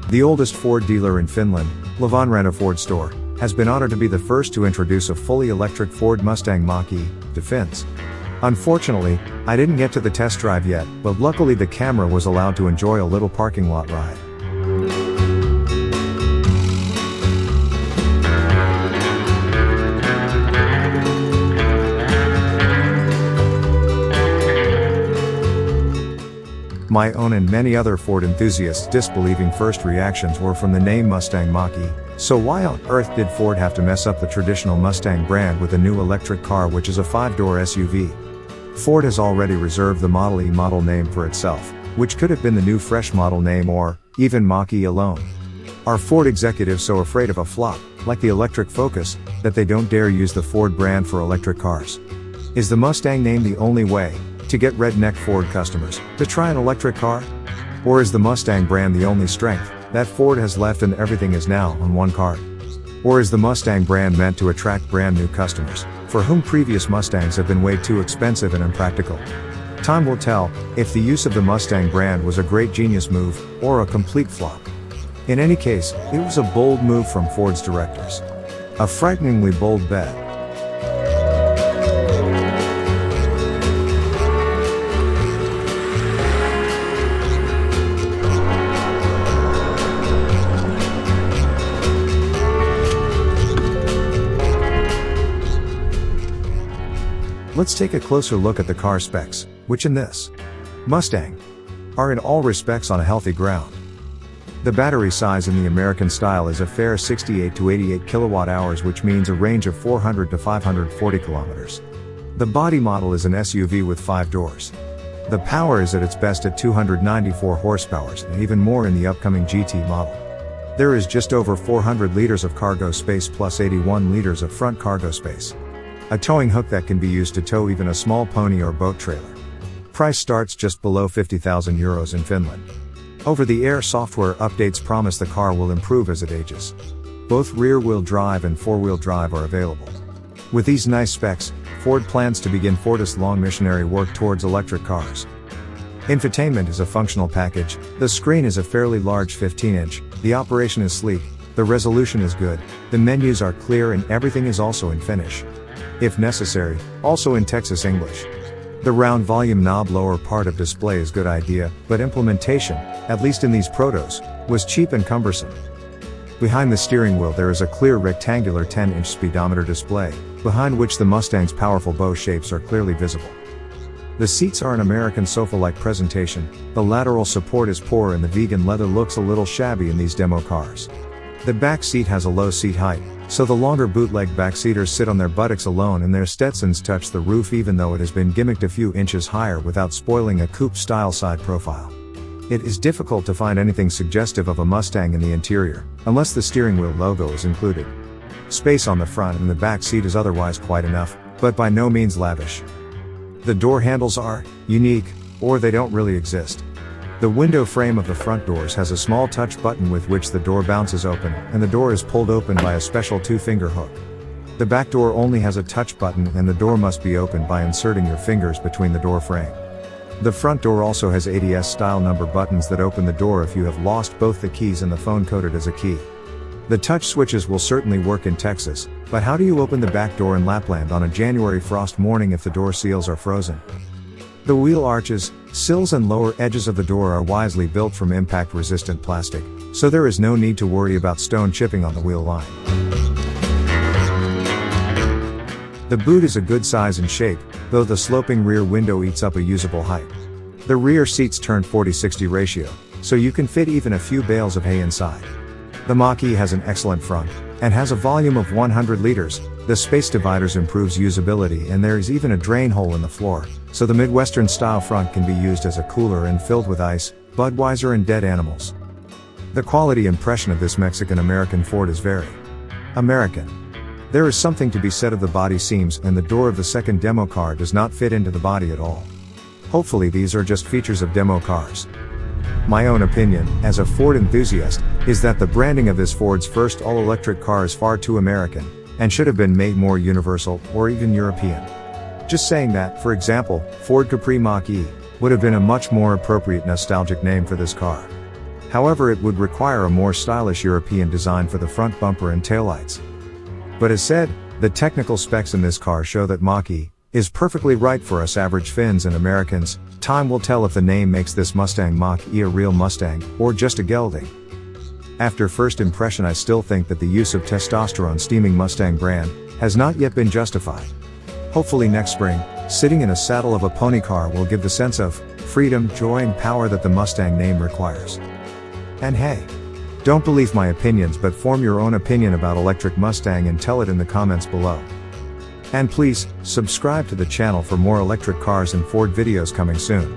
The oldest Ford dealer in Finland, Lavanranta Ford store, has been honored to be the first to introduce a fully electric Ford Mustang Mach E to Finns. Unfortunately, I didn't get to the test drive yet, but luckily the camera was allowed to enjoy a little parking lot ride. My own and many other Ford enthusiasts' disbelieving first reactions were from the name Mustang Mach E. So why on earth did Ford have to mess up the traditional Mustang brand with a new electric car which is a 5-door SUV? Ford has already reserved the Model E model name for itself, which could have been the new fresh model name or, even Mach E alone. Are Ford executives so afraid of a flop, like the electric Focus, that they don't dare use the Ford brand for electric cars? Is the Mustang name the only way to get redneck Ford customers to try an electric car? Or is the Mustang brand the only strength that Ford has left and everything is now on one card? Or is the Mustang brand meant to attract brand new customers, for whom previous Mustangs have been way too expensive and impractical? Time will tell if the use of the Mustang brand was a great genius move, or a complete flop. In any case, it was a bold move from Ford's directors. A frighteningly bold bet. Let's take a closer look at the car specs, which in this Mustang are in all respects on a healthy ground. The battery size in the American style is a fair 68 to 88 kilowatt hours, which means a range of 400 to 540 kilometers. The body model is an SUV with 5 doors. The power is at its best at 294 horsepower and even more in the upcoming GT model. There is just over 400 liters of cargo space plus 81 liters of front cargo space. A towing hook that can be used to tow even a small pony or boat trailer. Price starts just below €50,000 in Finland. Over-the-air software updates promise the car will improve as it ages. Both rear-wheel drive and four-wheel drive are available. With these nice specs, Ford plans to begin Ford's long missionary work towards electric cars. Infotainment is a functional package, the screen is a fairly large 15-inch, the operation is sleek, the resolution is good, the menus are clear and everything is also in Finnish. If necessary, also in Texas English. The round volume knob lower part of display is good idea, but implementation, at least in these protos, was cheap and cumbersome. Behind the steering wheel there is a clear rectangular 10-inch speedometer display, behind which the Mustang's powerful bow shapes are clearly visible. The seats are an American sofa-like presentation, the lateral support is poor and the vegan leather looks a little shabby in these demo cars. The back seat has a low seat height, so the longer bootleg backseaters sit on their buttocks alone and their Stetsons touch the roof even though it has been gimmicked a few inches higher without spoiling a coupe-style side profile. It is difficult to find anything suggestive of a Mustang in the interior, unless the steering wheel logo is included. Space on the front and the back seat is otherwise quite enough, but by no means lavish. The door handles are unique, or they don't really exist. The window frame of the front doors has a small touch button with which the door bounces open, and the door is pulled open by a special 2-finger hook. The back door only has a touch button and the door must be opened by inserting your fingers between the door frame. The front door also has ADS-style number buttons that open the door if you have lost both the keys and the phone coded as a key. The touch switches will certainly work in Texas, but how do you open the back door in Lapland on a January frost morning if the door seals are frozen? The wheel arches, sills and lower edges of the door are wisely built from impact-resistant plastic, so there is no need to worry about stone chipping on the wheel line. The boot is a good size and shape, though the sloping rear window eats up a usable height. The rear seats turn 40-60 ratio, so you can fit even a few bales of hay inside. The Mach E has an excellent front, and has a volume of 100 liters, the space dividers improves usability and there is even a drain hole in the floor, so the Midwestern style front can be used as a cooler and filled with ice, Budweiser and dead animals. The quality impression of this Mexican-American Ford is very American. There is something to be said of the body seams and the door of the second demo car does not fit into the body at all. Hopefully these are just features of demo cars. My own opinion, as a Ford enthusiast, is that the branding of this Ford's first all-electric car is far too American, and should have been made more universal, or even European. Just saying that, for example, Ford Capri Mach E would have been a much more appropriate nostalgic name for this car. However, it would require a more stylish European design for the front bumper and taillights. But as said, the technical specs in this car show that Mach E is perfectly right for us average Finns and Americans. Time will tell if the name makes this Mustang Mach E a real Mustang, or just a gelding. After first impression, I still think that the use of testosterone steaming Mustang brand has not yet been justified. Hopefully next spring, sitting in a saddle of a pony car will give the sense of freedom, joy and power that the Mustang name requires. And hey, don't believe my opinions but form your own opinion about electric Mustang and tell it in the comments below. And please, subscribe to the channel for more electric cars and Ford videos coming soon.